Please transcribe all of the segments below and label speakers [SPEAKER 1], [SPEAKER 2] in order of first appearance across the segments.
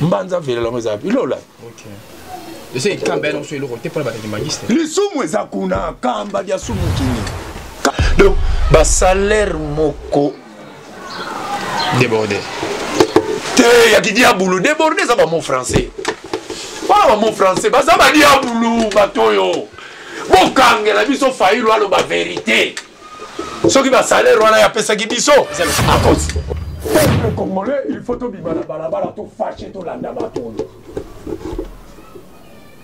[SPEAKER 1] Mbanza vele la moza pilola.
[SPEAKER 2] OK. De ce kamba non sur le côté pour la bataille magister.
[SPEAKER 1] Les sumu ezakuna kamba dia sumu kini. Donc ba salaire moko
[SPEAKER 2] débordé.
[SPEAKER 1] Te ya ki dia boulou débordé ça ba mon français. Voilà mon français, ba ça ba dia boulou batoyo. Bon kangela biso failo alo ba vérité. Ce qui va salaire wana ya pesa ki biso. À cause peuple congolais, il faut to bibala balabala to fâcher to landa bato.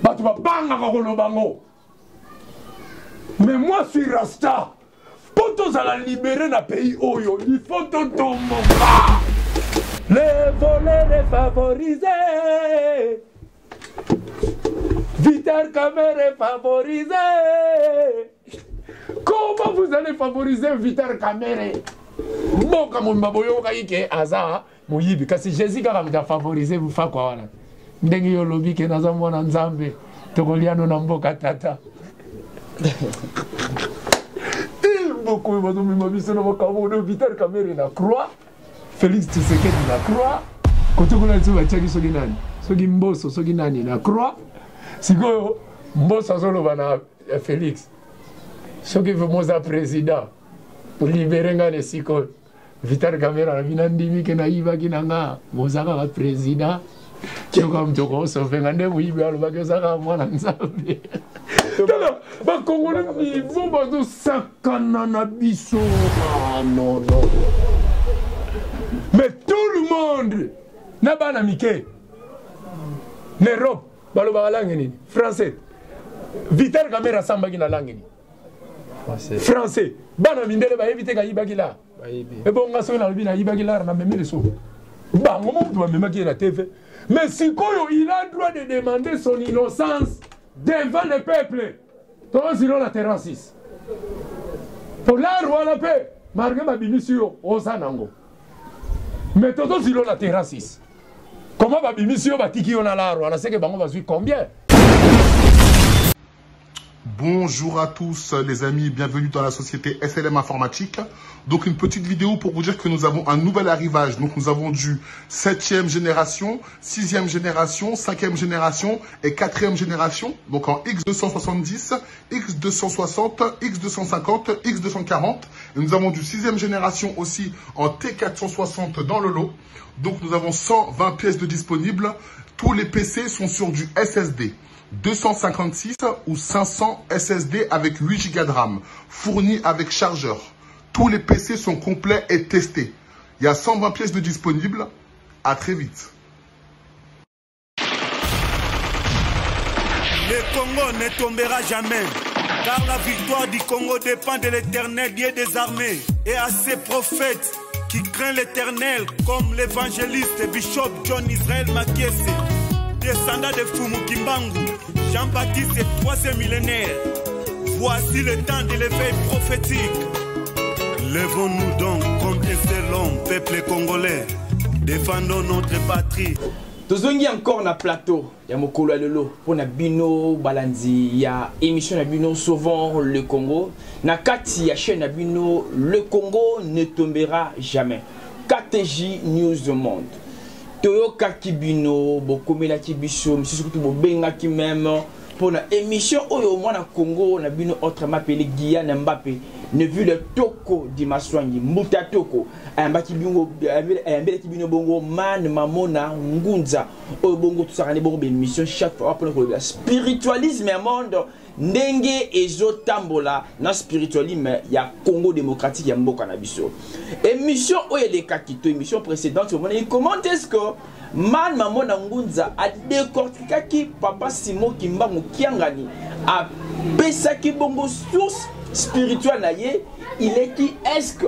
[SPEAKER 1] Bato ba banga ko lo bango. Mais moi je suis Rasta. Pour tous à la libérer dans le pays Oyo, il faut tout tomber. Les voleurs défavorisés. Vital Kamerhe favorisé. Comment vous allez favoriser Vital Kamerhe? Bon, comme on m'a dit que Aza, Moyibi, parce que Jésus a favorisé, vous faites quoi? Ndengi yo lobi ke naza mwana nzambe tokoliano na mboka tata. Beaucoup de gens ont Vital Kamerhe na croix, Félix Tshisekedi na croix, kotokola tso bachaki soki nani, soki Mboso soki nani na croix, sikoyo Mboso azoloba na Félix, soki moza président pour libérer ngane sikoyo Vital Kamerhe na bina ndimi ke na yibaki na nga mozaka ka président tsoka mtoko sauve ngande muyibi alobaki ozaka mwana nzambe. Ba Congolais niveau bazo sakana na biso. Non. Mais tout le monde n'a pas d'amitié. L'Europe, baloba langue français. Vital Kamerhe sambaki na langue français. Bana mindele ba éviter ka yibaki la. Et bon ngaso na lobi na yibaki la na memele so. Ba ngomo tu ba memaki la TV. Mais sikoyo il a droit de demander son innocence devant le peuple. Todos iront la terre 6. Pour la roi la paix, marqué ma bimisio au Sanango. Mais todos iront la terre 6. Comment ma bimisio va tiki on a la roi? On sait que bango va suivre combien?
[SPEAKER 3] Bonjour à tous les amis, bienvenue dans la société SLM Informatique. Donc une petite vidéo pour vous dire que nous avons un nouvel arrivage. Donc nous avons du 7e génération, 6e génération, 5e génération et 4e génération. Donc en X270, X260, X250, X240. Et nous avons du 6e génération aussi en T460 dans le lot. Donc nous avons 120 pièces de disponibles. Tous les PC sont sur du SSD. 256 ou 500 SSD avec 8 Go de RAM, fournis avec chargeur. Tous les PC sont complets et testés. Il y a 120 pièces de disponibles. À très vite.
[SPEAKER 4] Le Congo ne tombera jamais, car la victoire du Congo dépend de l'Éternel, Dieu des armées, et à ses prophètes qui craignent l'Éternel, comme l'évangéliste Bishop John Israel Makiese, descendant de Fumu Kimbangu, Jean-Baptiste est 3e millénaire. Voici le temps de l'éveil prophétique. Lèvons-nous donc comme un seul homme, peuple congolais. Défendons notre patrie.
[SPEAKER 2] Tozongi encore na plateau ya mokolo ya lelo pour na bino balanzi ya émission na bino Sauvons le Congo. Na kati ya chaîne na bino Le Congo ne tombera jamais. KTJ News Monde. Toyoka Kibino, Bokomela Kibiso, Mississippi Bobenga qui même pour la émission Oyo Mwana Congo, na bino autrement appelé Guyane Mbappé, ne vu le Toko Dimaswangi, Muta Toko, Mbaki Bingo, Mbele Kibino Bongo, Man, Mamona, Ngunza, Oyo Bongo, tout ça, on est bon, émission chaque fois pour le spiritualisme et monde. Ndenge ezo tambola na spiritualisme ya Congo démocratique ya mboka na biso. Émission oyeleka kito émission précédente comment est-ce que Man Mamona Ngunza a décortiqué qui Papa Simon Kimbangu Kiangani a pesaki bongo source spirituelle na ye, il est qui? Est-ce que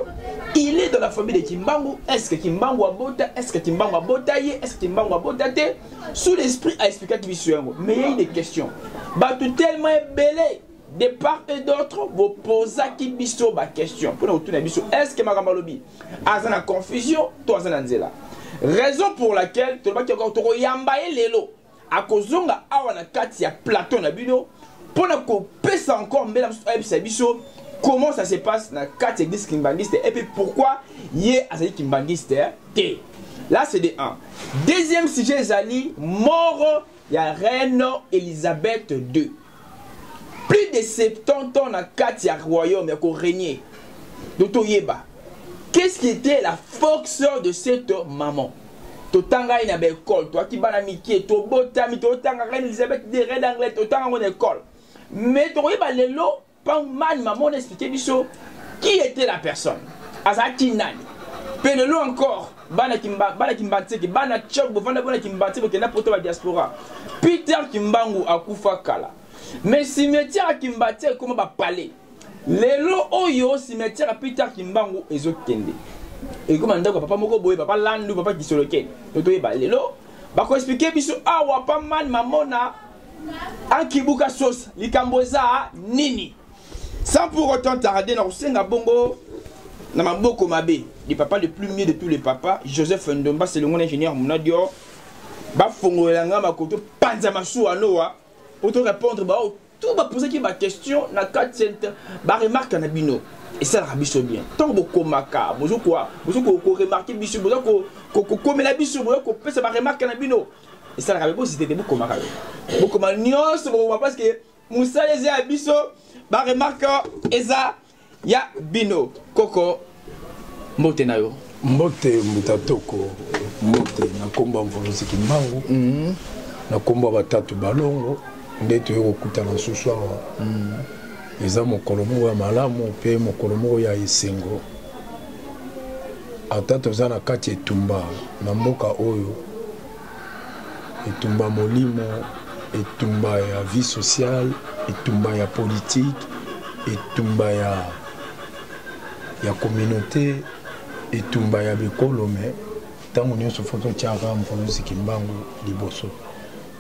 [SPEAKER 2] il est dans la famille de Kimbangu? Est-ce que Kimbangu a bota? Est-ce que Kimbangu a botaye? Est-ce que Kimbangu a botate? Sous l'esprit a expliqué qu'il y a des questions. Bah tout tellement belé de part et d'autre, vous posez qui biso ba question. Pour nous tourner biso, est-ce que Magamalobi a une confusion? Toi Zananzela. Raison pour laquelle tout le monde qui encore toro yambaye lelo a kozonga awana kati ya plateau na bino pour na ko pesa encore mbela biso. Comment ça se passe dans 4 églises kimbangiste et puis pourquoi yé azali kimbangiste té Là, c'est des 1. Deuxième sujet, Zali, mort, il y a reine Elisabeth II. Plus de 70 ans, il y a un royaume, il y a régné. Dotoyeba. Qu'est-ce qui était la force de cette maman? Totanga ina be école, toi qui bana miki, to botami, totanga reine Elisabeth II, reine d'Angleterre, totanga en école. Mais toyeba lelo, pas man maman expliquer biso qui était la personne. Azaki nani. Penelo encore. Bana Kimbantseki, Bana Chok, Bovanda Bana Kimbantseki, qui est là pour la diaspora. Peter Kimbangu akufa kala. Mais cimetière Kimbantseki, comment va parler? Lelo Oyo, cimetière Peter Kimbangu, ezo kende. Et comme on dit, papa Moko Boye, papa Landu, papa Kisoloken. Toto Eba, Lelo, va expliquer, biso, ah, wapa man, mamona, en Kibuka sauce, likamboza, nini. Sans pour autant tarder, dans le Bongo. Namaboko Mabe, le papa le plus mieux de tous les papas, Joseph Ndomba, c'est le mon ingénieur Mounadio. Ba fongo langa makoto panza masu anoa. Pour te répondre, bah tout va poser qui ma question na 4 cents. Ba remarque na bino. Et ça la biso bien. Tant boko maka, bozo quoi, bozo ko remarquer biso, bozo ko comme la biso, bozo ko pesa ba remarque na bino. Et ça la biso c'était boko maka. Boko manios, parce que Moussa les a biso, ba remarque eza ya bino koko mbote na yo
[SPEAKER 1] mbote mutatoko mbote na komba mvolosi kimbangu na komba batatu balongo ndeto yo kokutana susu awa eza mokolo moko ya malamu pe mokolo moko ya esengo ata toza na kati etumba na mboka oyo etumba molimo etumba ya vie sociale etumba ya politique etumba ya communauté etumba ya bikolo me tango nyonso foto tiaka mvolosi kimbangu liboso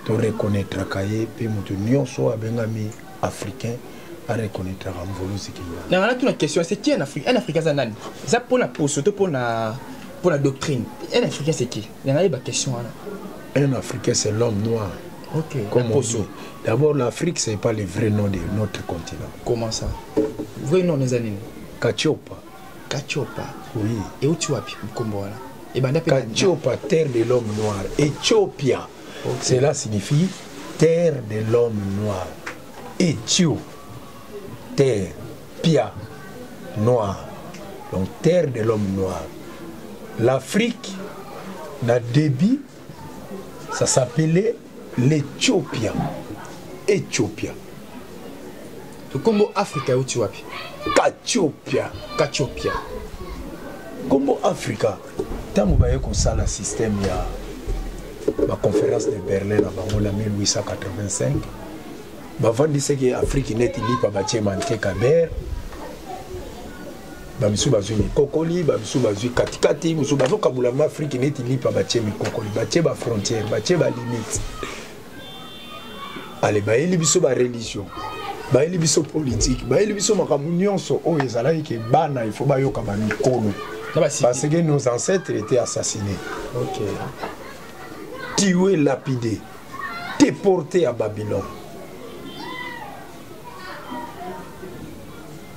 [SPEAKER 1] to reconnaître kaye pe mutu nyonso abengami africain a reconnaître mvolosi kimbangu.
[SPEAKER 2] Na tu la question, c'est qui un africain zanani? Ça pour la pour surtout pour la doctrine. Un africain c'est qui? Il y en a une question là.
[SPEAKER 1] Un africain c'est l'homme noir.
[SPEAKER 2] OK.
[SPEAKER 1] Comme on dit. D'abord l'Afrique c'est pas le vrai nom de notre continent.
[SPEAKER 2] Comment ça? Vrai nom des années.
[SPEAKER 1] Kachiopa.
[SPEAKER 2] Kachiopa.
[SPEAKER 1] Oui.
[SPEAKER 2] Et où tu as pu Kombola? Et ben
[SPEAKER 1] Kachiopa, terre de l'homme noir. Éthiopia. Okay. Cela signifie terre de l'homme noir. Éthio. Terre. Pia. Noir. Donc terre de l'homme noir. L'Afrique n'a débit, ça s'appelait l'Éthiopia. Éthiopia.
[SPEAKER 2] Le Congo Africa où tu as pu?
[SPEAKER 1] Kachopia.
[SPEAKER 2] Kachopia.
[SPEAKER 1] Congo Africa. Tant que vous avez un système, il y a la conférence de Berlin en 1885. Avant de dire que l'Afrique n'est pas bâtie manqué Kaber. Bamisu bazui kokoli, bamisu bazui katikati, bamisu bazo kabula Afrique n'est pas bâtie mi kokoli, bâtie ba frontière, bâtie ba limite. Allez, ba eli biso ba religion. Ba eli biso politique, ba eli biso makamu nyonso o ezalaki ke bana il faut ba yoka ba mikolo. Parce que nos ancêtres étaient assassinés.
[SPEAKER 2] OK.
[SPEAKER 1] Tués, lapidés, déportés à Babylone.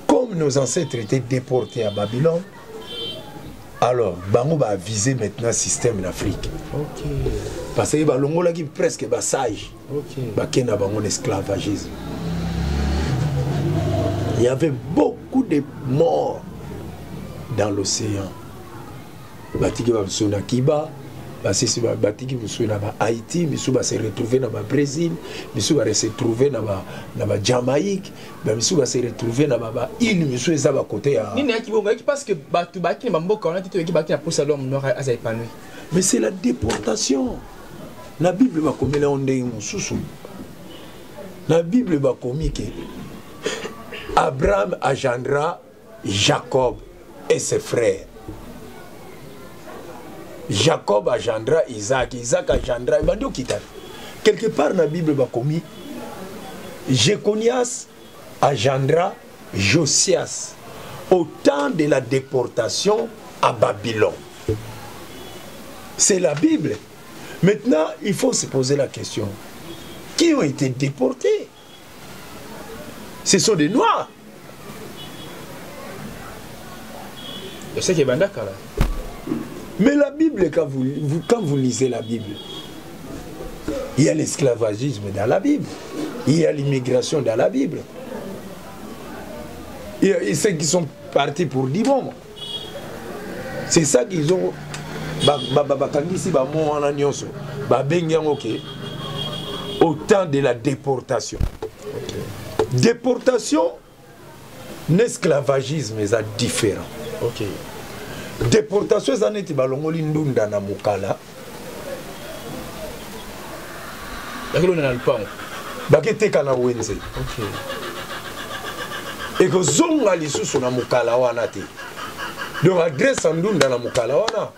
[SPEAKER 1] Comme nos ancêtres étaient déportés à Babylone, alors Bango va viser maintenant le système d'Afrique.
[SPEAKER 2] OK.
[SPEAKER 1] Parce que Balongo là qui presque sage.
[SPEAKER 2] OK.
[SPEAKER 1] Bakena Bango esclavagisme. Il y avait beaucoup de morts dans l'océan. Batiki va sur Kiba, Batiki va Haïti, Bissou va se retrouver dans le Brésil, Bissou va se retrouver dans la Jamaïque, Bissou va se retrouver dans la île, Bissou est à côté.
[SPEAKER 2] Parce que Batubaki, Mamboka, on a dit que Baki a poussé l'homme noir à s'épanouir.
[SPEAKER 1] Mais c'est la déportation. La Bible va comme là on est sous. La Bible va comme que Abraham engendra Jacob et ses frères. Jacob engendra Isaac, Isaac engendra quelque part dans la Bible va comme Jéconias engendra Josias au temps de la déportation à Babylone. C'est la Bible. Maintenant, il faut se poser la question. Qui ont été déportés? Ce sont des Noirs.
[SPEAKER 2] Je sais qu'il y a Bandaka là.
[SPEAKER 1] Mais la Bible, quand vous lisez la Bible, il y a l'esclavagisme dans la Bible. Il y a l'immigration dans la Bible. Il y a ceux qui sont partis pour 10 moments. C'est ça qu'ils ont. Au temps de la déportation. Déportation, l'esclavagisme est différent.
[SPEAKER 2] Ok.
[SPEAKER 1] Déportation, c'est un balongoli ndunda na mukala.
[SPEAKER 2] D'accord, on a le pain.
[SPEAKER 1] Bakete kana wenze.
[SPEAKER 2] Ok.
[SPEAKER 1] Et que zonga lisusu na mukala wana te. Donc adresse ndunda na mukala wana.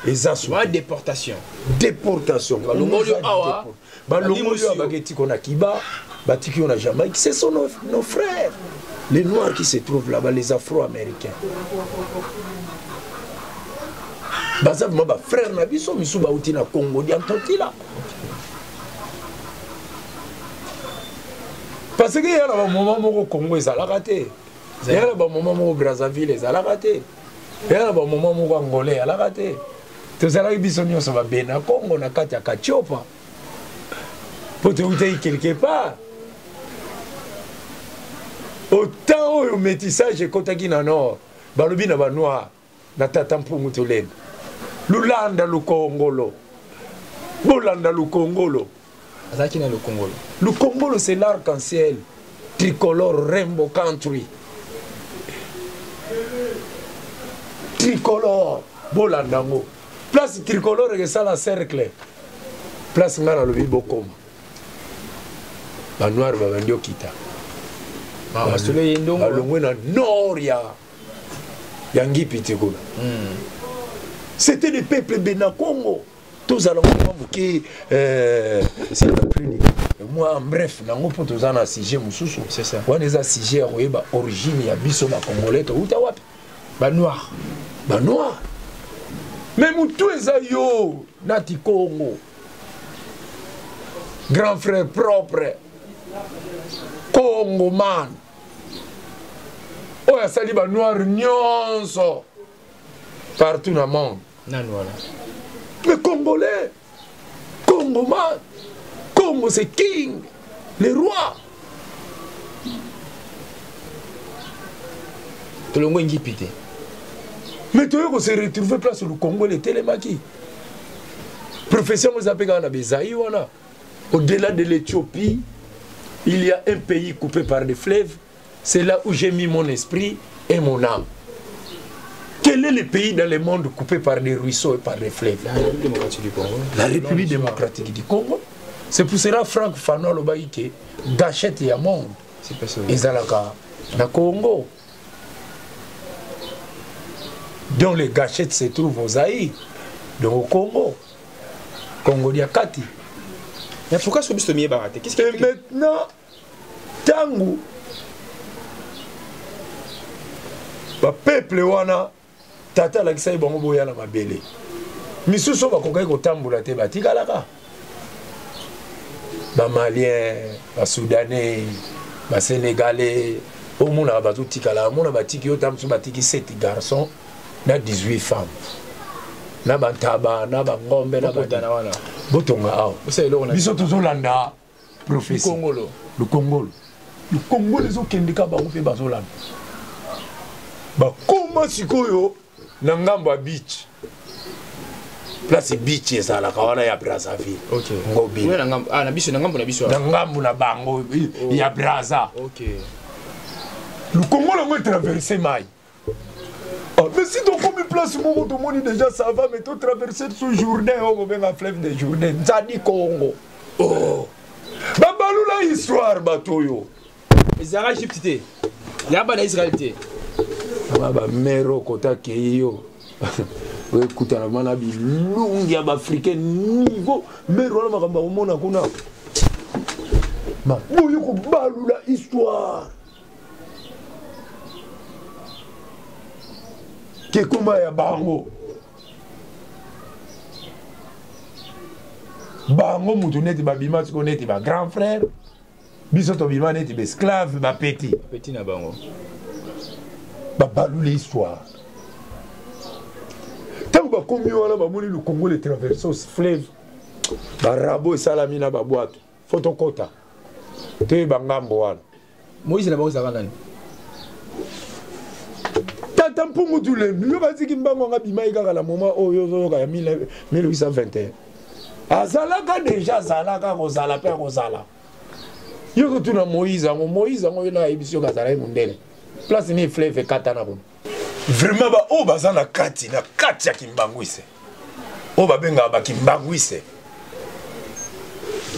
[SPEAKER 1] Eza
[SPEAKER 2] soit déportation.
[SPEAKER 1] Déportation.
[SPEAKER 2] Balongoli awa.
[SPEAKER 1] Balongoli awa baketi kona kiba, batiki na Jamaïque. Ce sont nos frères. Les noirs qui se trouvent là-bas, les Afro-Américains. Bazav maba frère na biso misu ba uti na Congo di antanti là. Parce que y a un moment où Congo est à la raté. Il y a un moment où Brazzaville est à la raté. Il y a un moment où Angolais est à la raté. Tout ça là bisonio ça va bien na Congo na kati ya Kachopa. Pour te outer quelque part. Autant au métissage kotaki na nord, balobi na ba noir na tatampu mutolene. Lulanda lu Congolo. Bolanda lu Congolo.
[SPEAKER 2] Azaki na le Congolo.
[SPEAKER 1] Le Congolo c'est l'arc-en-ciel tricolore rainbow country. Tricolore bolanda ngo. Place tricolore que ça la cercle. Place ngana lobi bokoma. Ba noir ba bandio kita.
[SPEAKER 2] Ba soleil ndongo.
[SPEAKER 1] Alongwe na noria. Yangi pitikula. C'était des peuples Benakongo. Tous allons qui c'est le plus moi bref nango pour tous en sujet mususu
[SPEAKER 2] c'est ça.
[SPEAKER 1] On est à sujet ba origine ya biso ba congolais to uta wapi ba noir. Mais mutu ezayo nati Congo. Grand frère propre. Congo man. Oya sali ba noir nyonso partout dans le monde.
[SPEAKER 2] Non, voilà.
[SPEAKER 1] Mais Congolais, Congo man, Congo c'est king, les rois.
[SPEAKER 2] Tout le monde est pité.
[SPEAKER 1] Mais tu vois qu'on s'est retrouvé place sur le Congo, les télémaki. Professeur Mozapega na Bezaï, voilà. Au-delà de l'Éthiopie, il y a un pays coupé par des fleuves. C'est là où j'ai mis mon esprit et mon âme. Quel est le pays dans le monde coupé par des ruisseaux et par des fleuves?
[SPEAKER 2] La République démocratique du Congo.
[SPEAKER 1] La République démocratique du Congo. C'est pour cela Franck Fanon le Baïké gâchette et monde.
[SPEAKER 2] C'est pas ça.
[SPEAKER 1] Ils allaient dans le Congo. Donc les gâchettes se trouvent aux Zaïre, donc au Congo. Congo Diakati.
[SPEAKER 2] Mais pourquoi ce que baraté? Qu'est-ce qui
[SPEAKER 1] et maintenant, Tango, le peuple wana, tata la kisa ibongo boya na mabele. Misuso ba kokai ko tambola te batika laka. Ba Malien, ba Soudanais, ba Sénégalais, au monde ba tout tikala, monde ba tiki yo tamsu ba tiki 7 garçons, na 18 femmes. Na bantaba, na bangombe, na
[SPEAKER 2] botana wana.
[SPEAKER 1] Botonga aw. Biso tozolanda prophétie. Le Congo. Le Congo les okendika ba ope bazolanda. Ba koma sikoyo na ngambo beach. Place beach ezala kawana ya Brazzaville.
[SPEAKER 2] OK.
[SPEAKER 1] Ngobi.
[SPEAKER 2] Na ngambo na biso na ngambo na biso.
[SPEAKER 1] Na ngambo na bango ya Brazza.
[SPEAKER 2] OK.
[SPEAKER 1] Le Congo l'a traversé mai. Oh, mais si tu as place, tout le monde déjà ça va, mais tu traverses ce journée, on va un fleuve de journée. Zadi Congo. Oh. Babalou la histoire, batoyo.
[SPEAKER 2] Zara Égypte. Il y a pas d'Israël.
[SPEAKER 1] Baba mero kota keyo. Oui, écoute, la manabi lungi ya africain niveau mero la makamba omona kuna. Ma boyo ko balou la histoire. Kekuma ya bango. Bango mutu neti babima tiko neti ba grand frère. Biso to bima neti ba esclave ba petit.
[SPEAKER 2] Petit na bango.
[SPEAKER 1] Ba balou l'histoire. Tant ba komi wana ba moni le Congo le traverser au fleuve ba rabo salami na ba boîte photokota te bangambo wana
[SPEAKER 2] Moïse na ba nani
[SPEAKER 1] tata mpungu tule yo baziki mbango nga bimai kaka la moment oyo yoka ya 1821 azalaka déjà azalaka kozala pe kozala yo ko tuna Moïse ngo yo na ebisio kazala mundele place ni fleuve kata na bon vraiment ba o bazana kati ya kimbangwise o babenga ba kimbangwise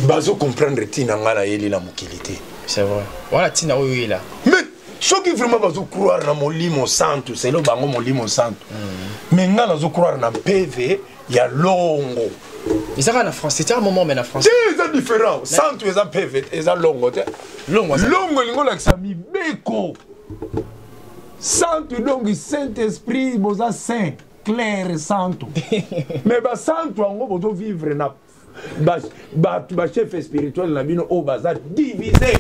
[SPEAKER 1] bazo comprendre tina ngala yeli la mukilité
[SPEAKER 2] c'est vrai voilà tina oyo yela
[SPEAKER 1] mais choki vraiment bazo croire na molimo santo c'est lo bango molimo santo mais ngala zo croire na PV ya longo
[SPEAKER 2] ils sont en France c'était un moment mais en France
[SPEAKER 1] c'est différent santo eza PV eza longo te longo lingo la sami beko santo donc Saint-Esprit boza saint clair santo mais ba santo ngo bozo vivre na ba chef spirituel na bino o baza divisé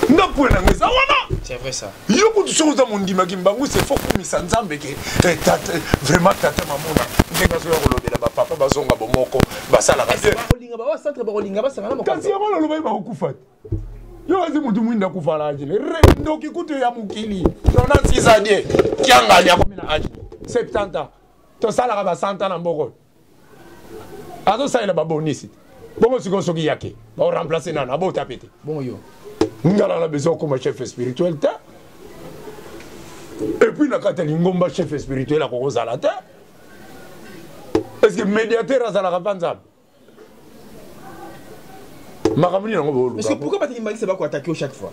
[SPEAKER 1] na point ngeza wana
[SPEAKER 2] c'est vrai ça
[SPEAKER 1] yo ko tsoza mondima kimbangu c'est faut kumisa nzambe ke tata vraiment tata mamona ndenga zo ko lobela ba papa bazonga bomoko basala ka
[SPEAKER 2] ba rolinga ba centre ba rolinga ba sangana mo
[SPEAKER 1] kasi yako lo ba okufa yo wazi mutu mwinda kufa la ajile ndoki kutu ya mukili tona sizadie kianga ya komina ajile 70 ans to sala ka ba 100 ans na mboko azo saila ba bonisi bongo siko soki yake ba remplacer nana ba tapete
[SPEAKER 2] bon yo
[SPEAKER 1] ngala la besoin comme chef spirituel ta et puis na katali ngomba chef spirituel ko kozala ta est-ce que médiateur azala ka panza makamuni nango bolu
[SPEAKER 2] parce que pourquoi pas t'imaginer c'est pas quoi attaquer chaque fois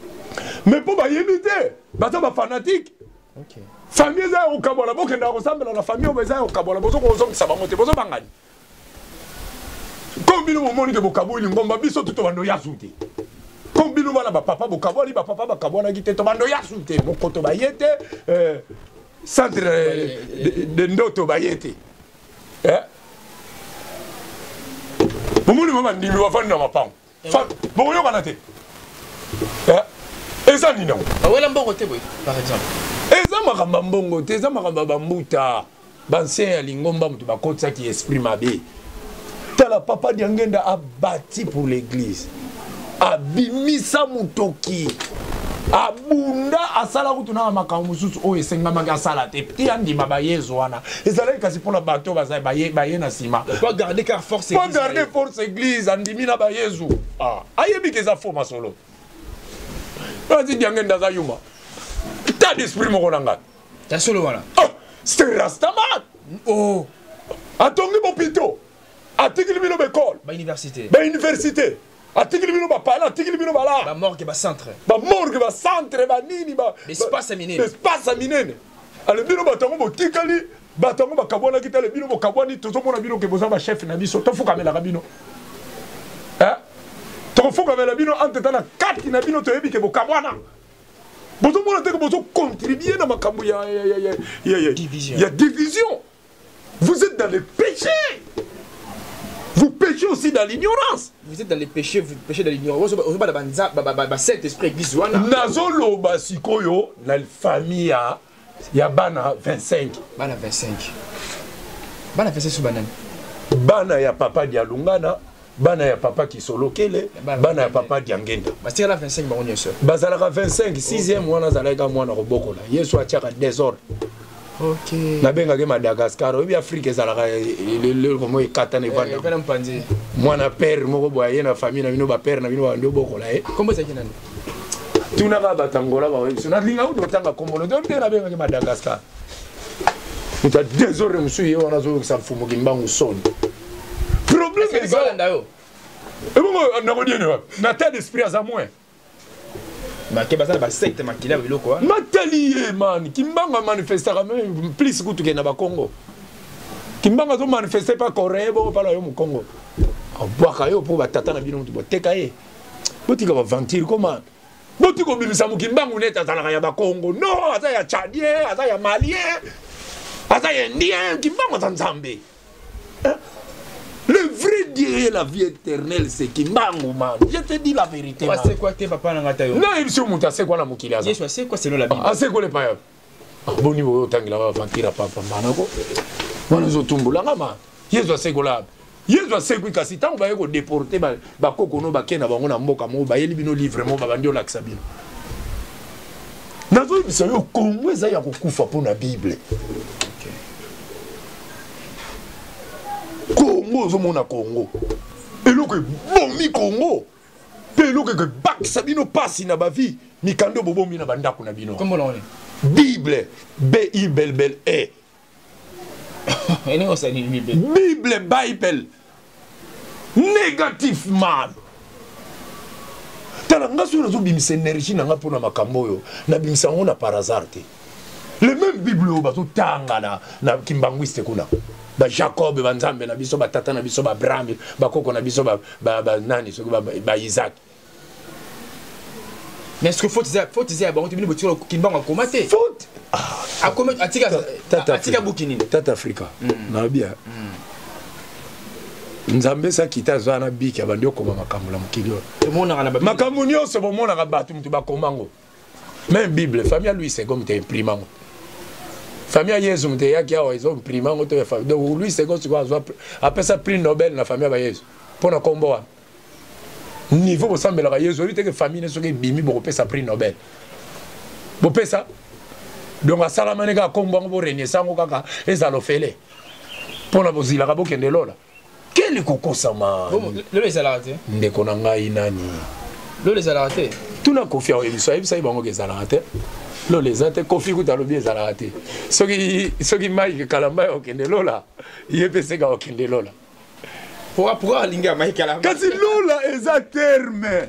[SPEAKER 1] mais pour ba yemité bato ba fanatique
[SPEAKER 2] OK
[SPEAKER 1] famille za o kabola bokenda ko sambela na famille o za o kabola bozo ko zongi saba mote bozo bangani kombino mo moni ke bokaboli ngomba biso tuto bando yasuti kombino bana ba papa bokaboli ba papa bakabona kite to bando yasuti mokoto ba yete centre de ndoto ba yete bomoni mama ndimi wafani na mapango bon yo kana te eza nini nango
[SPEAKER 2] awela mbongo te boy par exemple
[SPEAKER 1] eza makamba mbongo te eza makamba bambuta bancien ya lingomba mutu bakotisaki esprit mabe tala papa diangenda abati pour l'église abimisa mutoki abunda asala kutuna makambo mususu oyo esengamaki asala te ti andima bayezo wana ezalaki kasi mpona bato baye na nsima
[SPEAKER 2] pas garder car force
[SPEAKER 1] pas garder force église andimi na bayezu ayebi ke eza fo masolo ati diangenda aza yuma ta d'esprit moko na ngai
[SPEAKER 2] ta solo wana
[SPEAKER 1] c'est rastaman atongi bopito atikili bino bekole bauniversité atikili bino bapala atikili bino bala
[SPEAKER 2] bamorgue bacentre
[SPEAKER 1] banini
[SPEAKER 2] espace
[SPEAKER 1] minene ale bino batango botikali batango bakabwanaki tale bino bokabwani tozomona bino ke boza bachef na biso tofukamelaka bino tokofukamela bino enteta na kati na bino toyebi ke bokabwana bozomona te ke bozocontribue na makambo ya division. Vous êtes dans le péché. Vous péchez aussi dans l'ignorance.
[SPEAKER 2] Vous êtes dans le péché, vous péchez dans l'ignorance. Vous êtes dans le Saint-Esprit église.
[SPEAKER 1] Nazolo basikoyo na famille ya bana 25.
[SPEAKER 2] Bana 25. Bana 25 sur banane.
[SPEAKER 1] Bana ya papa dialungana, bana ya papa kisolokele, bana ya papa diangenda.
[SPEAKER 2] Basira la 25 baronye so.
[SPEAKER 1] Bazalaka 25, 6e mwana zalaka mwana robokola. Yesu atiaka désordre.
[SPEAKER 2] OK.
[SPEAKER 1] Nabenga ke Madagascar, obi Afrique ezalaka le komo ekata ne vanda.
[SPEAKER 2] Kana mpanzi.
[SPEAKER 1] Mwana père moko boye na famille na bino ba père na bino ba ndo bokola
[SPEAKER 2] Comment ça kinani?
[SPEAKER 1] Tuna ka batangola ba weso. Na linga uto tanga komolo ndo nabenga ke Madagascar. Muta désordre musuye wana zo sa mfumo kimbangu soni. Problème
[SPEAKER 2] est ça.
[SPEAKER 1] Et bon na kodine wa. Na tête d'esprit à moins.
[SPEAKER 2] Ma kebasa ba secte makila biloko wa.
[SPEAKER 1] Matali man, kimbanga manifestera même plus kutu ke na ba Congo. Kimbanga zo manifester pas Corée bon pas là yo mu Congo. Abwaka yo po batata na bino mutu boteka ye. Botika ba ventir comment? Botiko bimisa mu kimbanga uneta zalaka ya ba Congo. Non, aza ya Tchadien, aza ya Malien. Aza ya Indien, kimbanga za Nzambe. Le vrai Dieu, la vie éternelle, c'est Kimbangu, man. Je te dis la vérité, man.
[SPEAKER 2] C'est quoi tes papa na ngata yo?
[SPEAKER 1] Non, il se monte, c'est quoi la mukili aza?
[SPEAKER 2] Yesu c'est quoi selon la Bible?
[SPEAKER 1] C'est quoi le paya? boni bo tangila ba vantira papa manako wana zo tumbulanga ma yezo asekola yezo asekwi kasi tango ba yeko déporter ba kokono ba kena bango na mboka mo ba yeli bino livre mo ba bandio laksa bino nazo biso yo Congo eza ya kokufa pona Bible Congo zo mona Congo eloko bomi Congo pe eloko ke bakisa bino pasi na ba vie mikando bobomi na bandako na bino
[SPEAKER 2] comment on est
[SPEAKER 1] Bible B-I-B-L-E Bible Bible négativement tala nga so nazo bimisa énergie na nga pona makambo yo na bimisa ngo na par hasard te le même Bible o bato tanga na kimbanguiste kuna ba Jacob banzambe na biso batata na biso ba Abraham ba koko na biso ba nani so ba Isaac.
[SPEAKER 2] Mais est-ce que faut dire bon tu veux dire kimbanga komate
[SPEAKER 1] faute
[SPEAKER 2] a comment atika bukini
[SPEAKER 1] tata Africa na bien nzambe sa kita zana biki abandi okoma makambo la mukilio makambo nyonso bomona ka batu mutu bakomango même Bible famille Louis II te imprimango famille Yesu mte yaki awa izo imprimango to famille donc Louis II tu vois après ça prix Nobel na famille ba Yesu pona komboa niveau bosambela ka Yesu olite que famille ne soki bimi bo pesa prix Nobel bo pesa donc asala maneka kombo ngo renie sango kaka ezalo fele pona bozila ka bokende lola quel kokosa ma
[SPEAKER 2] le les alate
[SPEAKER 1] ndeko na ngai nani
[SPEAKER 2] le les alate
[SPEAKER 1] tuna kofi awo ebiso ebisa bango ke zalate lo les ate kofi kutalo bien zalate soki mai kalamba okende lola yepese ka okende lola
[SPEAKER 2] pourquoi linga mai kalamba
[SPEAKER 1] kasi lola eza terme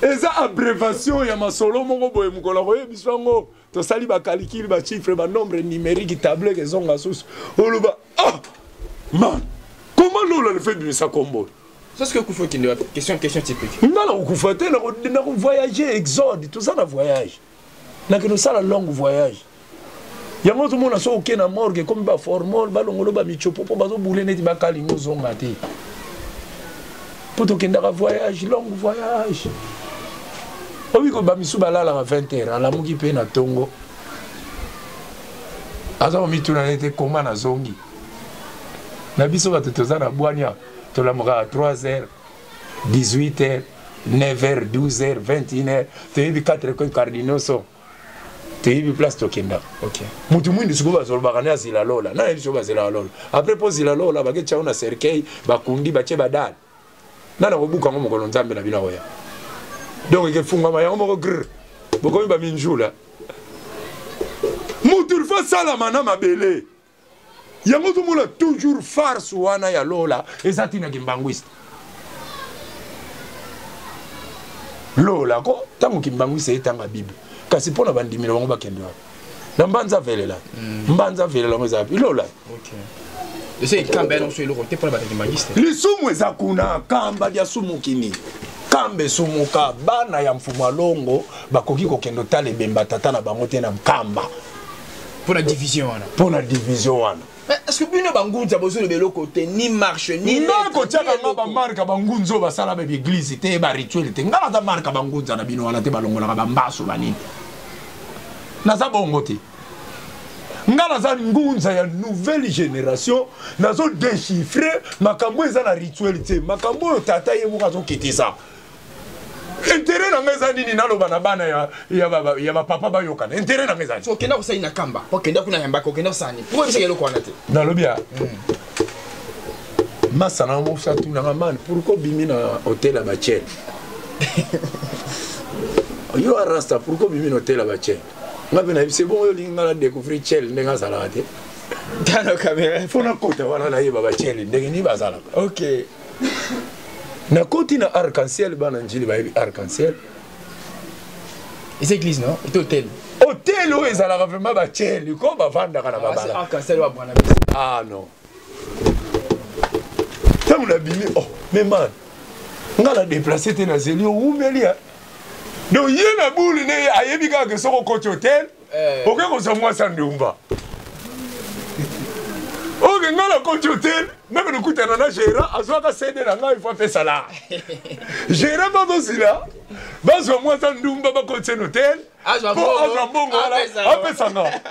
[SPEAKER 1] eza abréviation ya masolo moko boye mukola boye bisango to sali ba calcul ba chiffre ba nombre numérique tableau que zonga sous oloba ah man comment lola le fait de ça combo
[SPEAKER 2] c'est ce que kufa qui question typique
[SPEAKER 1] non non kufa te na voyager exode tout ça na voyage na que nous ça la longue voyage yango tout monde so ok na morgue comme ba formol ba longolo ba michopo po ba zo boule neti ba kali ngozonga te poto kenda voyage long voyage obi ko ba misu balala ma 20h ala muki pe na tongo azo mi tuna nete koma na zongi na biso ba toza na bwania to la mora 3h 18h 9h 12h 21h te bi 4 ko cardinaux so te bi place to kenda
[SPEAKER 2] OK
[SPEAKER 1] mutu mwindi suko bazolo bakane azila lola na biso bazila lola après pose la lola ba ke chauna cercueil ba kundi ba che badal nana ko buka ngo mokolo nzambe na bina oya donc ke funga ma yango moko gr boko ba minjula mutu fa sala mana mabele yango to mona toujours farce wana ya lola ezatina kimbanguiste lola ko tango kimbanguiste etanga bible kasi pona bandimira bango bakende wa na mbanza velela ngo zapi lola
[SPEAKER 2] OK ese kamba no so eloko te pona bakimbanguiste
[SPEAKER 1] lisumu ezakuna kamba dia sumu kini kambe sumuka bana ya mfumo longo bakoki kokendo tale bemba tata na bango te na mkamba
[SPEAKER 2] pour la division wana est-ce que bino bangunza bozo le beloko te ni marche ni
[SPEAKER 1] ndako tiaka ngaba marka bangunzo basala ba église te ba rituel te ngala ta marka bangunza na bino wana te balongola ka bambaso banini na za bongo te ngala za ngunza ya nouvelle génération nazo déchiffrer makambo eza na rituel te makambo yo tata ye muka zo kitisa intérêt na ngeza nini naloba na bana ya ba papa ba yokana intérêt na ngeza
[SPEAKER 2] so kenda kusai na kamba ko kenda kuna yamba ko kenda sani pourquoi biseke loko wana te
[SPEAKER 1] nalobia masana mo sa tu na man pourquoi bimi na hôtel ba chel yo arrasta pourquoi bimi na hôtel ba chel ngabe na c'est bon yo linga la découvrir chel ndenga sala te
[SPEAKER 2] dans caméra
[SPEAKER 1] fona kota wana na yeba ba chel ndenge ni bazala
[SPEAKER 2] OK
[SPEAKER 1] na koti na arc-en-ciel bana njili ba arc-en-ciel
[SPEAKER 2] et c'est église non et hôtel
[SPEAKER 1] o ezala vraiment ba chel ko ba vanda kana babala
[SPEAKER 2] arc-en-ciel wa bwana
[SPEAKER 1] ah non tamu na bimi oh mais man ngala déplacer te na zelio umelia donc yena boule ne ayebi ka ke soko koti hôtel OK ko sa moi sa ndumba OK ngala koti hôtel même le kutana na gérant azwaka cédé na nga il faut faire ça là gérant ba dosila bazo moi sa ndumba ba koti hôtel mbongo apesanga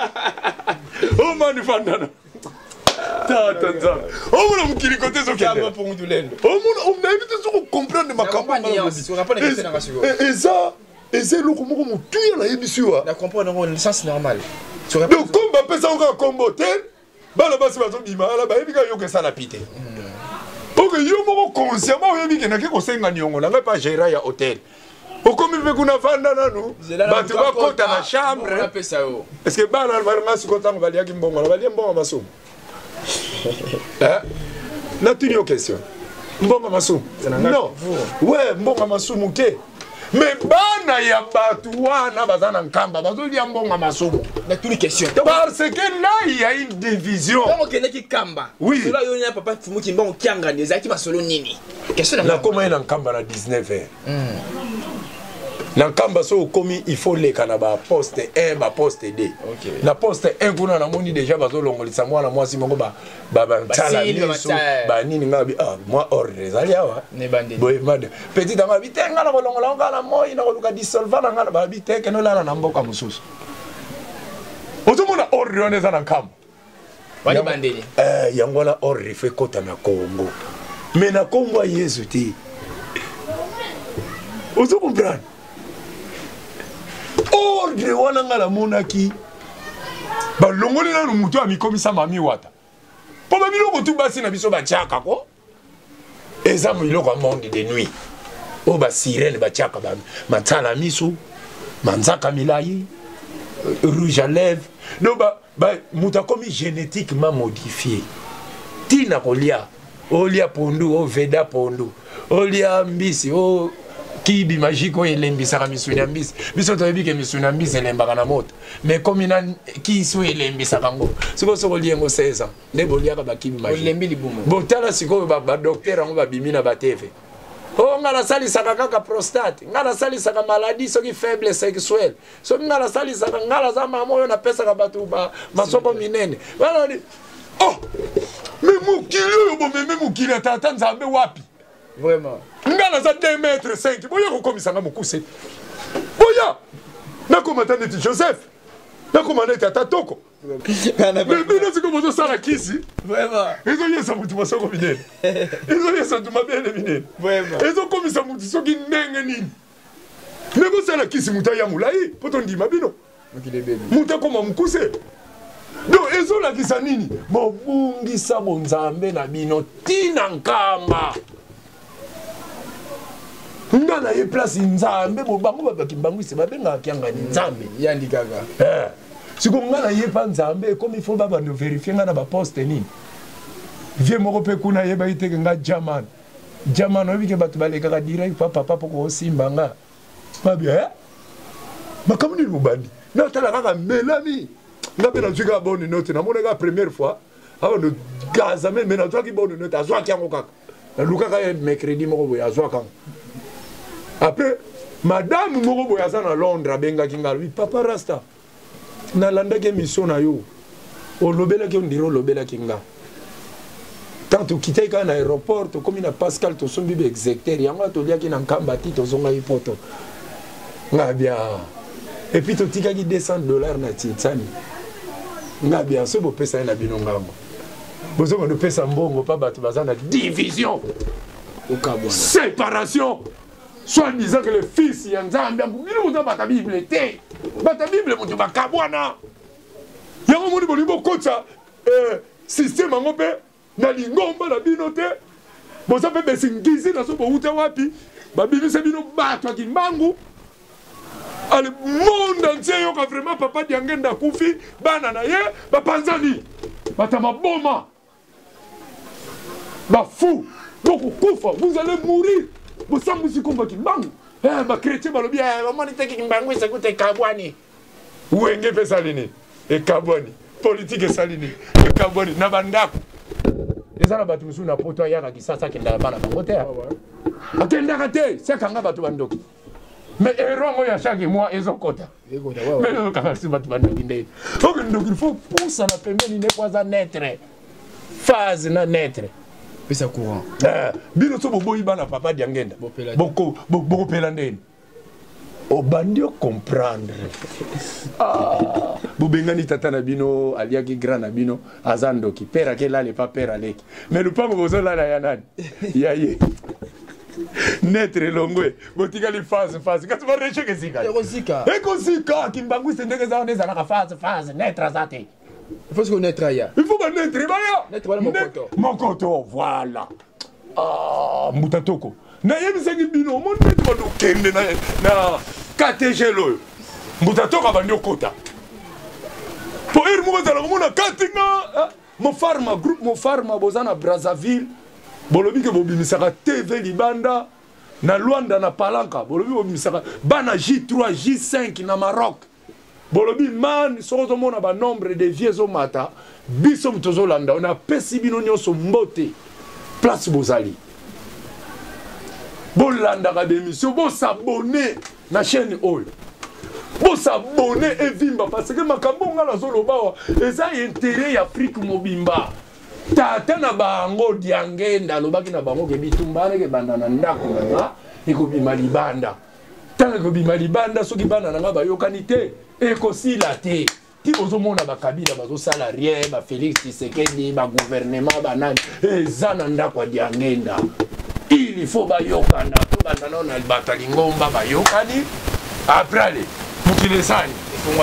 [SPEAKER 1] omani fandana tata nzambe omona mokili kote ezokende onayebi te soki comprendre makambo eza eloko moko motuya nayebisi wa donc comme bapesa oka kombo te bana basi bazobima ala bayebi ka yoka esala pite oke yo moko consciemment oyebi kendaki kosenga niongo nanga pa gérant ya hôtel okomi mpe kuna fanda nanu bato bakota na chambre est-ce que bana balanga siko ntango baliaki mbongo na balia mbongo masumu natuni yo question mbongo masumu non ouais mbongo masumu te mais bana ya bato wana baza na nkamba bazolia mbongo masumu
[SPEAKER 2] natuni question
[SPEAKER 1] parce que là il y a une division
[SPEAKER 2] donc kendaki kamba
[SPEAKER 1] oui
[SPEAKER 2] cela yo na papa fumuki mbongo kianga ezaki masolo nini question
[SPEAKER 1] na koma ina nkamba na 19h na nkamba so komi il faut leka na ba poste 1 ba poste 2 na poste 1 kuna na moni déjà bazolongolisa mwana mwasi moko ba tala miso ba nini ngabi moi ordre zali awa
[SPEAKER 2] ne bande
[SPEAKER 1] boy mad petit nga bitenga na kolongola ngala moi na koluka dissolva na ngala ba biteke no lala na mboka mususu otomona ordre on eza na nkamba
[SPEAKER 2] wali bandeli
[SPEAKER 1] yango na ordre fait kota na Congo mais na Congo Yesu ti ozo comprendre ordre wana ngala monaki balongoli na mutu amikomisa mami wata po ba biloko tu basi na biso bachaka ko eza miloko ya monde de nuit o ba sirene bachaka ba matala miso manzaka milai rouge à lèvres no ba muta komi génétiquement modifié tina kolia olia pondu o veda pondu olia mbisi o kibi magique o elembisaka misuni ya mbisi biso toyebi ke misuni ya mbisi elembaka na moto mais comme ina kisi o elembisaka ngo siko soko liengo 16 ans nde boliaka bakibi magique
[SPEAKER 2] olembi libumu
[SPEAKER 1] botala siko ba docteur ngo babimi na bateve o ngala salisaka kaka prostate ngala salisaka maladie soki faible sexuelle soki ngala salisaka ngala za mama oyo na pesaka batu ba masoko minene wana ni oh mais mukili oyo bomeme mukili atata nzambe wapi
[SPEAKER 2] vraiment
[SPEAKER 1] ngala za 2 mètres 5 boya kokomisanga mokuse boya nakomata neti Joseph nakomata neti atatoko bino siko bozo sala kisi
[SPEAKER 2] vraiment
[SPEAKER 1] ezoyesa mutu masoko minene ezoyesa mutu mabele minene
[SPEAKER 2] vraiment
[SPEAKER 1] ezokomisa mutu soki ndenge nini nekosala kisi mutu aya molai po tondima bino mutu akoma mokuse donc ezolakisa nini bobungisa bonzambe na bino tina nkamba ngana ye place nzambe bobango babaki mbangwisi babengaka kiangani nzambe
[SPEAKER 2] yandi kaka
[SPEAKER 1] siko ngana ye pa nzambe comme il faut baba no vérifier ngana ba poste nini vie moko pe kuna ye ba iteke nga German obi ke batu balekaka direct papa poko simba nga mabi makamuni lubandi na tala kaka melami nga pe na tuka bonne note na moneka première fois avant de gaza mais na tuka bonne note azwa kiango kaka na lukaka mercredi moko boya azwa kaka. Après, madame moko boya za na Londres abenga kinga lui papa rasta na landa ke mission na yo o lobela ke ndiro lobela kinga tant to quitter ka na aéroport to comme na Pascal to sombi be exécuteur yango to lia ki na nkamba ti to zonga ipoto nga bien et puis to tika ki $200 na titsani nga bien so bo pesa na bino ngambo bozo ko pesa mbongo pa bato bazana division
[SPEAKER 2] au Cabon
[SPEAKER 1] séparation. Soit disant que le fils y a nzambe il nous a Bible té bata Bible mutu bakabwana yango moni bolimbo kocha système ngope na lingomba na bino te boza pe besingizi na so bo uta wapi babimi se bino bato akimbangu ale monde entier yo ka vraiment papa diangenda kufi bana na ye bapanzani bata maboma ba fou donc kufa vous allez mourir. Vous savez si vous avez un chrétien, vous avez un kabwani. Où est le salini? Et kabwani. Politique et salini. Et kabwani. Nabandako. Les Arabes qui sont poto yaka qui ça qui n'a pas la bangote. Akenda kate, c'est quand ngaba tubandoki. Mais erongo ya chaque mois ezokota. Mais le kakasi batu bandoki ndé. Donc il faut pousser na pembeni ne pas naître. Phase na naître.
[SPEAKER 2] Pesa courant.
[SPEAKER 1] Bino so boboyi bana papa diangenda. Boko pelandeni. Obandio comprendre. Ah, Boubengani tata nabino, aliaki grand nabino, azando ki père ke là le pas père aleki. Mais le pas bozo là la yanani. Yaye. Netre longwe, botika li phase quand tu vas recher que sika. Ekosika kimbangu sendeke za oneza na phase netre azate.
[SPEAKER 2] Il faut se connaître ya.
[SPEAKER 1] Il faut netre baya.
[SPEAKER 2] Netre wala mokoto.
[SPEAKER 1] Mokoto voilà. Ah, mutatoko. Na yebisengi bino mon netre bado kende na KTG loyo. Mutatoko banyo kota. Pour ir mo za la mona katinga. Mo farma groupe mo farma bozana Brazzaville. Bolobi ke bobimisaka TV Libanda na Luanda na Palanka. Bolobi bobimisaka bana J3 J5 na Maroc. Bolobi man soto mona ba nombre de vieux au mata biso mtozo landa on a pesi bino nyonso mbote place bozali. Bolanda ka démission bo s'abonner na chaîne oil. Bo s'abonner et vimba parce que makambo ngala zoloba eza intérêt ya Afrique mobimba. Tata na bango diangenda lobaki na bango ke bitumbane ke banda na ndako na ekobima libanda. Tanga ekobima libanda soki bana na ba yokani te ekosila te. Ti bozomona ba Kabila bazosala rien ba Félix Tshisekedi ba gouvernement banani eza na ndako diangenda. Il faut ba yokana to banda na batali ngomba ba yokani après les mukilesani.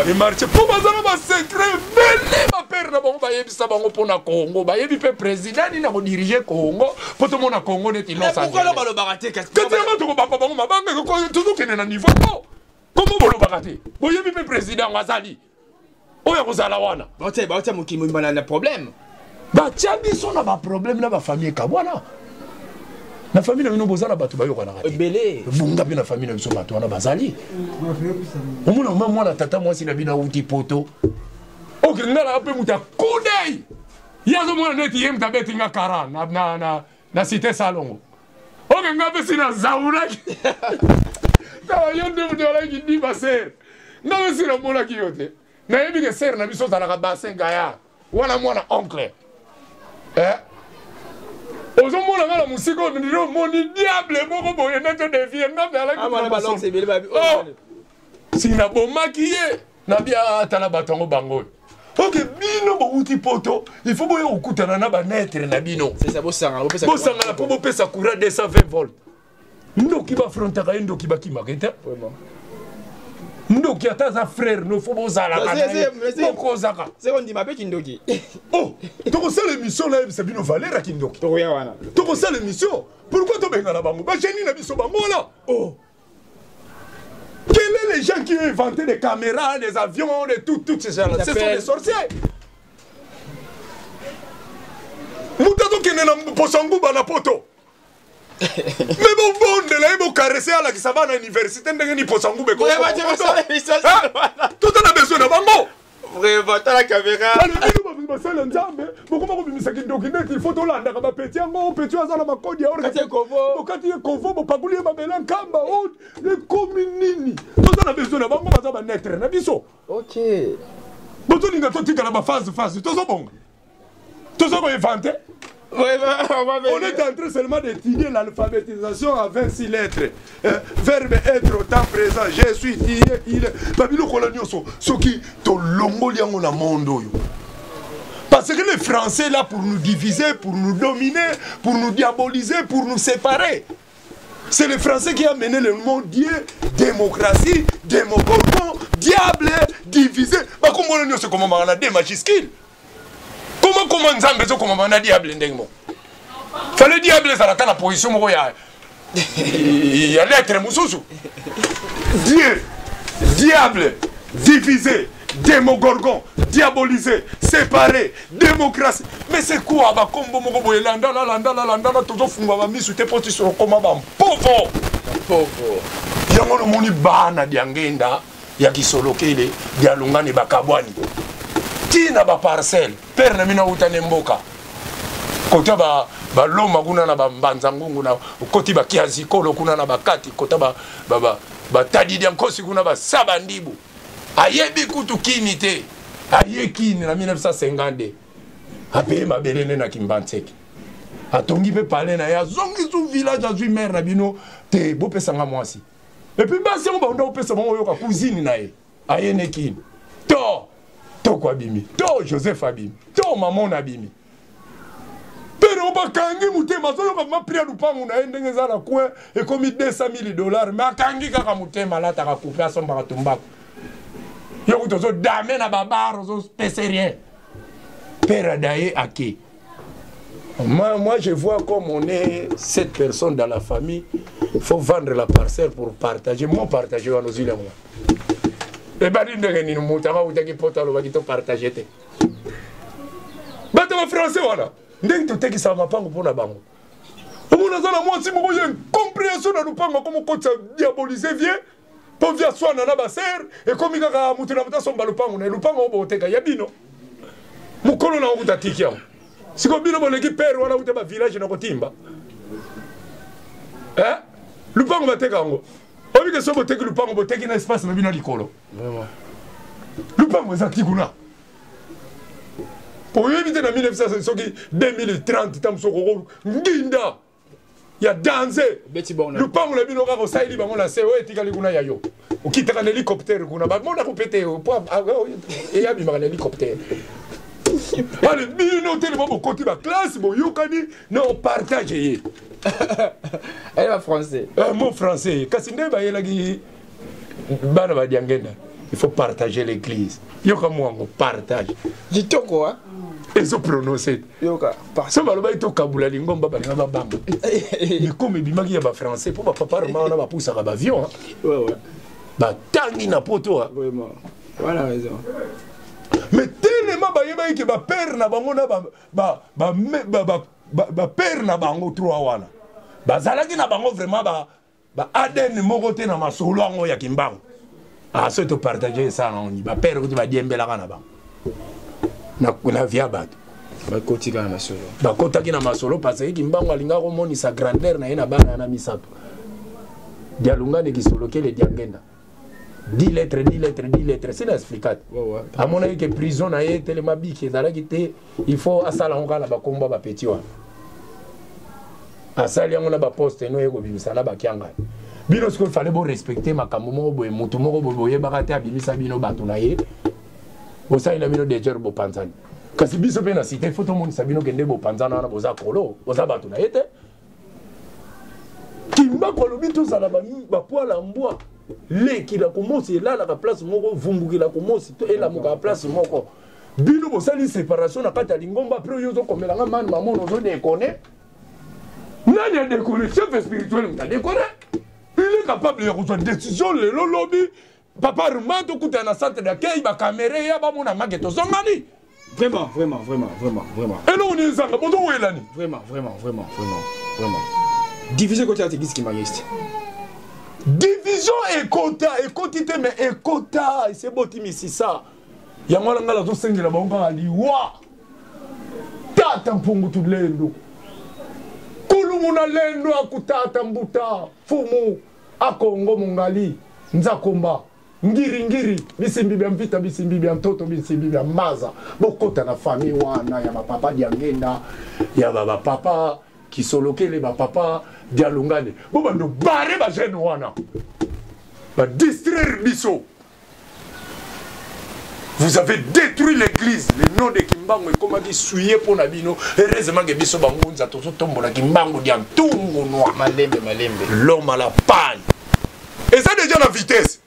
[SPEAKER 1] Les marchés pour bazana ba secret belé ba père na bango ba yebisa bango pona Congo ba yebi pe président ni na ko diriger Congo pour tout monde na Congo net Los Angeles. Pourquoi là ba lo baraté qu'est-ce que tu ko papa bango mabanga ko toujours kene na niveau ko comment ba lo baraté bo yebi pe président ngazali oya ko zala wana ba te mukimo mbana na problème ba tiabi sona ba problème na ba famille ka bwana na famille na bozala batu ba yokana kati belé bunga pe na famille na biso batu wana bazali omona mwana tata mwasi na bina uti poto ok ngala ape muta kudei yazo mwana neti yem tabeti nga kara na cité salongo ok ngape sina zaura ta yonde mudola ki di baser ngape sina mola ki yote na yebi ke ser na biso zala ka basen gaya wana mwana oncle ozomona ngala musiko ndiro moni diable moko boye neto devie ngape ala ki sina bomaki ye na bia atala batongo bango. Ok, bino bo uti poto, il faut boye okutana na ba netre na bino. C'est ça bosanga la po pesa courant 220 volts. Ndoki ba frontaka ndoki ba kimaketa. Vraiment. Ndoki ataza frère no faut bozala kana. Boko zaka.
[SPEAKER 2] C'est on dit ma petit ndoki.
[SPEAKER 1] Oh, toko sala émission là c'est bino valeur ki ndoki.
[SPEAKER 2] Toko ya wana.
[SPEAKER 1] Toko sala émission. Pourquoi to benga na bango? Ba geni na biso bango là. Oh. Quels sont les gens qui ont inventé des caméras, des avions, de toutes ces gens-là? Ce sont des sorciers. Moutato qui n'est pas posangou na poto. Mais bon, de là, il faut caresser à la qui s'en va à l'université, il faut posangou. Tout on a besoin de bango.
[SPEAKER 2] Vraiment, t'as la caméra.
[SPEAKER 1] Il faut tout là, petit azala makodi ya
[SPEAKER 2] orga kovo
[SPEAKER 1] okati kovo bo pakulie babela nkamba o le communini tout na besoin na bango baza ba netre na biso.
[SPEAKER 2] OK.
[SPEAKER 1] Boto linga to tika na ba phase tozo bonga. Tozo ko inventer. On est en train seulement d'étudier l'alphabétisation à 26 lettres. Verbe être au temps présent. Je suis, il est. Babilo kolonioso. Ce qui to longo liango na mondo yo. Parce que les Français là pour nous diviser, pour nous dominer, pour nous diaboliser, pour nous séparer. C'est les Français qui ont mené le monde Dieu, démocratie, démocratie, diable, divisé. Bah comment on a comment on a des majuscules. Comment Nzambe zo comment on a diable ndengmo. Fallait diable ça la position mo ya. Il y a l'être mususu. Dieu, diable, divisé. Démogorgon, diabolisé, séparé, démocratie. Mais c'est quoi? Bah, comme bon, landa, toujours fumba, ma mise, tu peux sur le combat, pauvre. Yango no moni bana diangenda, yaki solo kele, dialunga ne bakabwani. Tina ba parcelle, père na mina utane mboka. Kota ba loma kuna na ba mbanzangungu na koti ba kiazi kolo kuna na bakati kota ba tadi diankosi kuna ba sabandibu. Ayebi kutu kini te aye kini na 1950 ape mabelene na Kimbantseki atongi pe pale na ya zongi su village azui maire na bino te bo pesanga mwasi Et puis basi on va on peut se monter au cousine nae. Ayenekini. To kwa bimi. To Joseph Abimi. To maman Abimi. Pero on va kangi mutema so yo ma priya lupango na ndenge za na coin et comme $200,000 mais kangi kaka mutema la ta couper son baratumba. Yo kutozo dame na babaro zo pese rien. Père Daye Ake. Moi, je vois comme on est 7 personnes dans la famille. Il faut vendre la parcelle pour partager. Moi, partager à nos îles. Et bien, nous nous partager. Bateau français, voilà. Nous tout qui ça va pas pour la banque. On a moi si vous avez une compréhension de nous pas comme on compte diaboliser vieux. Pour via soin dans la basser et comme il a monté la son balopang, on est le pang au boteca yabino. Mon colonel a eu tiki. Si vous avez une équipe, on a eu un village dans le timba. Hein? Le pang va te gango. On dit que ce boteca le pang au boteca n'a espace dans le colo. Vraiment. Le pang va s'attigouna. Pour éviter la 2030, tam soko nginda. Il y a dansé. Le pang la bino au saïli bango la CO et tikali kuna yayo. Ou quitte un hélicoptère kuna ba mon a coupé et ya bima l'hélicoptère. Allez, bino tellement bon côté ba classe bon yokani non partager.
[SPEAKER 2] Elle va français.
[SPEAKER 1] Mon français kasinde ba yelagi bana ba diangenda. Il faut partager l'église. Yoka moi on partage.
[SPEAKER 2] Dis toi quoi?
[SPEAKER 1] Ils ont prononcé.
[SPEAKER 2] Yoka.
[SPEAKER 1] Ça va le bailler au Kabula lingomba balinga bamba. Mais comme bimagi ya ba français pour papa rema na ba poussa ba avion.
[SPEAKER 2] Ouais ouais.
[SPEAKER 1] Ba tangi na poto.
[SPEAKER 2] Vraiment. Voilà raison.
[SPEAKER 1] Mais tellement ba yeba ki ba père na bango na ba père na bango trois wana. Ba zalaki na bango vraiment ba ADN moko te na masolo ngo ya kimbango. Ah ça te partager ça on ba père ko ba diembela kana ba. Na via bato
[SPEAKER 2] bakoti kana masolo
[SPEAKER 1] bakotaki na masolo parce que kimbango alinga ko moni sa grandeur na ina bana na misato dialunga de kisoloke le diangenda 10 lettres c'est l'explicat
[SPEAKER 2] ouais
[SPEAKER 1] à mon avis que prison na ye tellement biki dala kité il faut asala ngala ba komba ba petit wa asali ngona ba poste no yeko bimisala ba kyanga bino ce qu'il fallait bon respecter makambo mo boye mutu moko boye bakate abimisa bino bato na ye. Osa ina bino dejer bo panzani. Kasi biso pe na cité photo moni sabino kende bo panzana na boza kolo, boza batu na yete. Kimba ko lobi to sala ba poala mbwa. Le ki la komosi la la place moko vumbuki la komosi to ela moka place moko. Bino bo sali séparation na kata lingomba pro yozo komela nga man maman ozo déconner. Nani a déconner chef spirituel nga déconner. Il est capable de prendre une décision le lobby. Papa Rumanto coûte un centre d'accueil, ma caméra, ya ba mon amageto zongani.
[SPEAKER 2] Vraiment.
[SPEAKER 1] Et nous on est zanga, bon où est l'année?
[SPEAKER 2] Vraiment. Division côté artiste qui m'agiste.
[SPEAKER 1] Division et quotité mais et quota, c'est botimi si ça. Ya ngala ngala zo sengela bonga aliwa. Tata mpungu tu lendo. Kulumuna lendo akutata mbuta, fumu akongo mungali, nzakomba. Ngiri bisimbi bya mpita bisimbi bya mtoto bisimbi bya maza bokota na famille wana ya ba papa diangenda ya ba papa kisolokele ba papa dialungane bo bando bare ba jeune wana ba distraire biso. Vous avez détruit l'église, le nom de Kimbango et comment dit souillé pour Nabino. Heureusement que biso bangunza to tombo la Kimbango di antungu noa malembe l'homme à la panne. Et ça déjà la vitesse.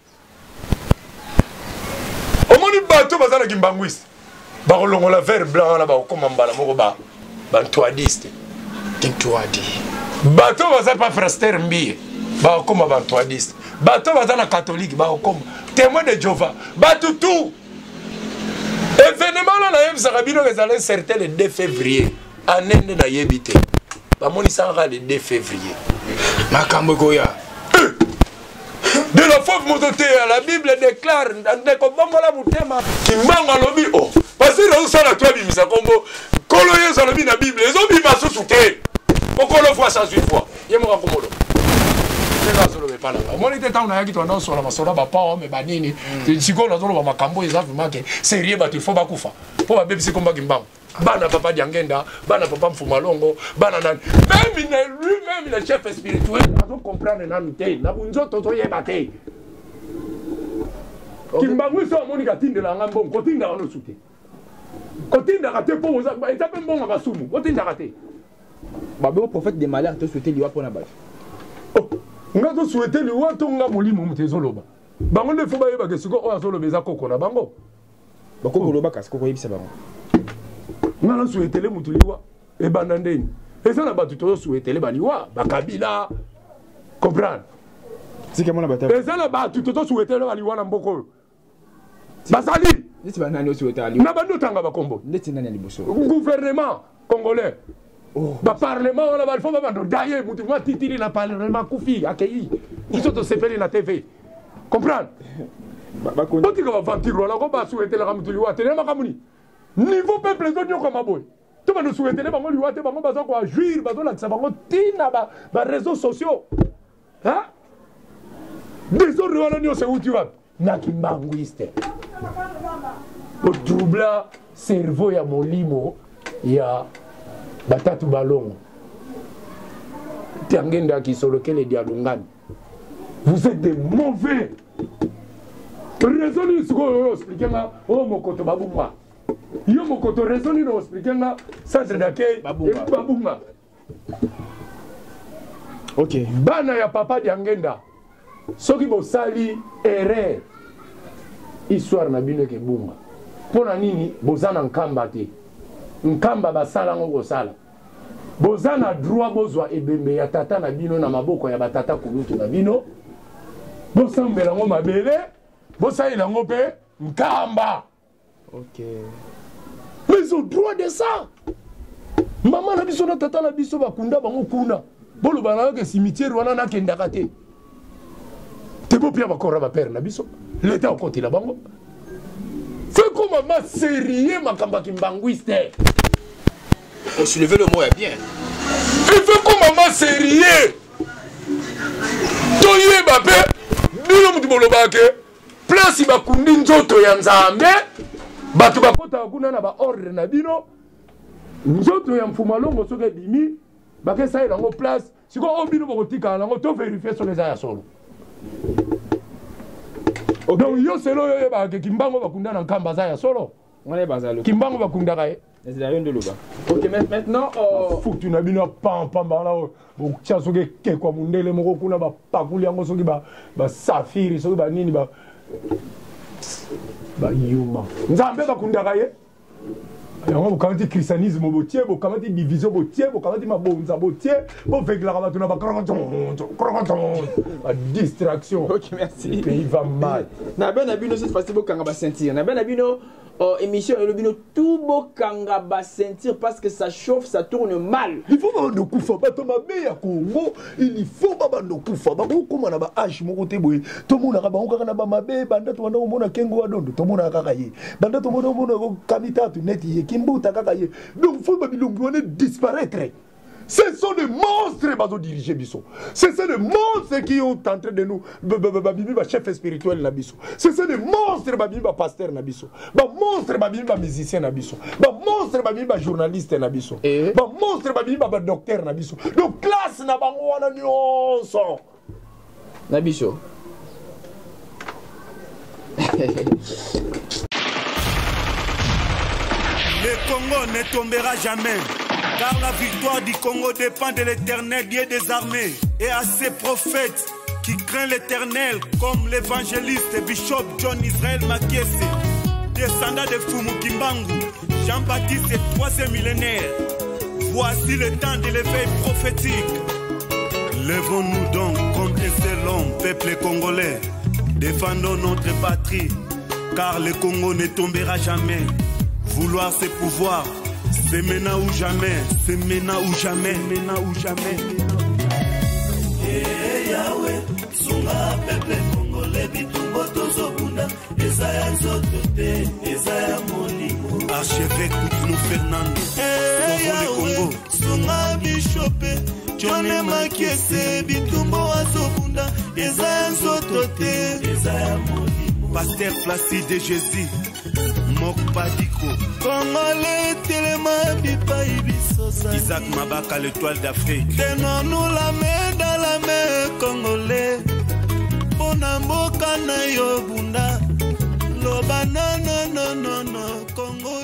[SPEAKER 1] Omoni bato bazana kimbangwisi bakolongola vert blanc na bakoma mbala moko ba bantoadiste kintoadi bato baza pas frère mbiye bakoma bantoadiste bato bazana catholique bakoma témoin de Jéhovah bato tout événement na yeb sakabino ezala certain le 2 février anende na yebite bamoni sanga le 2 février makambo koya de la fauve mototé, la Bible déclare Kimbango lobi oh parce que nous sommes toi bimisa kombo koloye za lobi na Bible ezo bima so tuté okolo fois ça 8 fois yemo komodo tena zo lobe pala moni te tauna yaki to ndso la masora ba pa me banini siko na zo loba makambo eza vraiment que sérieux ba tu faut ba kufa po ba bebisi komba Kimbango bana papa Diangenda, bana papa Mfumalongo, bana nan. Même lui-même le chef spirituel, on comprend nanité, na bunzo toto yebate. Kimbangu so monika tinde la ngambon, kotinda ono soute. Kotinda raté pour ça, et ça peut bon à basumu, kotinda raté.
[SPEAKER 2] Babé prophète des malheurs te souhaiter liwa pour na baf.
[SPEAKER 1] Oh, nga to souhaiter liwa to nga molimo mutezoloba. Bango ne faut pas yeba que siko o azolo beza koko na bango.
[SPEAKER 2] Bakoko loba kas koko yebisa bango.
[SPEAKER 1] Nga na souhaiter le mutuliwa e banandeni. Et ça na batu to souhaiter le baliwa, bakabila. Comprendre.
[SPEAKER 2] C'est comment la bataille?
[SPEAKER 1] Et ça na batu to souhaiter le baliwa na mboko. Basali.
[SPEAKER 2] Neti ba nani souhaiter ali.
[SPEAKER 1] Na bando tanga bakombo.
[SPEAKER 2] Neti nani ali boso.
[SPEAKER 1] Gouvernement congolais.
[SPEAKER 2] Oh.
[SPEAKER 1] Ba parlement on a ba bando daye mutuwa titili na parlement kufi akei. Ils sont sepeli na TV. Comprendre? Boti ka vantiro la ko ba souhaiter la kamutuli wa tele makamuni. Niveau peuple zonyo comme boy. To ba no souhaiter bango liwa te bango bazo ko agir bazo la sa bango tina ba réseaux sociaux. Hein? Désormais wala nyo se uti wa na kimbanguiste. O troubla cerveau ya molimo ya batatu balongo. Tiangenda ki solokele dialungani. Vous êtes des mauvais. Raisonnez ce que expliquez nga oh mokoto babunga. Yo mokoto raisonnez no expliquez nga centre d'accueil babunga. OK. Bana ya papa Diangenda. Soki bo sali erreur. Histoire na bino ke bunga. Pona nini bozana nkamba te. Nkamba basala ngo sala. Bozana droit bozwa ebembe ya tata na bino na maboko ya batata kulutu na bino. Bosambela ngo mabele. Bosaïla ngope nkamba.
[SPEAKER 2] OK.
[SPEAKER 1] Mais ils ont droit de ça. Maman na biso na tata na biso bakunda bango kuna. Bolo bana ke cimetière wana na kendaka te. Te bo pia bakora ba père na biso. L'état au côté la bango. C'est comme maman sérieux makamba kimbanguiste.
[SPEAKER 2] On soulever le mot est bien.
[SPEAKER 1] Il fait comme maman sérieux. Toye bape. Bino mutu boloba ke. Place bakundi nzoto ya nzambe batu bakota kuna na ba ordre na bino nzoto ya Mfumalongo soke bimi bakesa ilango place siko obino bokotika lango to vérifier sur les aya solo. Donc yo selo yo ba ke kimbango bakunda na nkamba za ya solo.
[SPEAKER 2] On est basé
[SPEAKER 1] kimbango bakunda kae.
[SPEAKER 2] C'est rien de loba. OK, maintenant
[SPEAKER 1] foutu na bino pam bala bo tia soke ke kwa mundele moko kuna ba pakuli yango soki ba safiri soki ba nini ba yuma nzambe bakundaka ye yango bokamati christianisme botie bokamati division botie bokamati mabonza botie bovegelaka bato na distraction.
[SPEAKER 2] OK, merci.
[SPEAKER 1] Le pays va mal.
[SPEAKER 2] Na ben na bino cette fois-ci bokanga ba sentir na ben na bino émission et le bino tout bokanga ba sentir parce que ça chauffe, ça tourne mal.
[SPEAKER 1] Il faut pas nous kufa ba to mabe ya Congo, il faut pas nous kufa ba ko koma na ba age moko te boye to mona ka ba ngaka na ba mabe banda to wana mona kengo wa dondo to mona kaka ye banda to mona ko kamita tu net ye kimbuta kaka ye donc faut ba bilongi wana disparaître. Ce sont des monstres qui dirigent Bisso. Ce sont des monstres qui ont tenté de nous. Chef spirituel na Bisso. Ce sont des monstres qui ont pasteur na Bisso. Des monstres qui ont musicien na Bisso. Des monstres qui ont journaliste na Bisso. Des monstres qui ont docteur na Bisso. Donc classe na bango wana nyonso.
[SPEAKER 2] Na Bisso.
[SPEAKER 4] Le Congo ne tombera jamais. Car la victoire du Congo dépend de l'Éternel, Dieu des armées, et à ses prophètes qui craignent l'Éternel, comme l'évangéliste Bishop John Israel Makiese, descendant de Fumu Kimbangu, Jean-Baptiste et 3e millénaire. Voici le temps de l'éveil prophétique. Lèvons-nous donc comme des élons, peuple congolais. Défendons notre patrie, car le Congo ne tombera jamais. Vouloir ses pouvoirs, c'est maintenant ou jamais, c'est maintenant ou jamais, maintenant ou jamais.
[SPEAKER 5] Eh Yahweh, sunga peuple congolais bitumbo tozobunda, Ezaya nzotote, Ezaya molimo.
[SPEAKER 4] Archevêque Koutounou Fernando,
[SPEAKER 5] eh Yahweh, sunga bishope, John Makiese bitumbo azobunda, Ezaya nzotote, Ezaya molimo.
[SPEAKER 4] Pasteur Placide Jésus, Mokpadiko
[SPEAKER 5] Congolais telema bipai bisosa
[SPEAKER 4] Isaac Mabaka l'étoile d'Afrique
[SPEAKER 5] tenons-nous la main dans la main Congolais Pona mboka na yo bunda Loba non Congo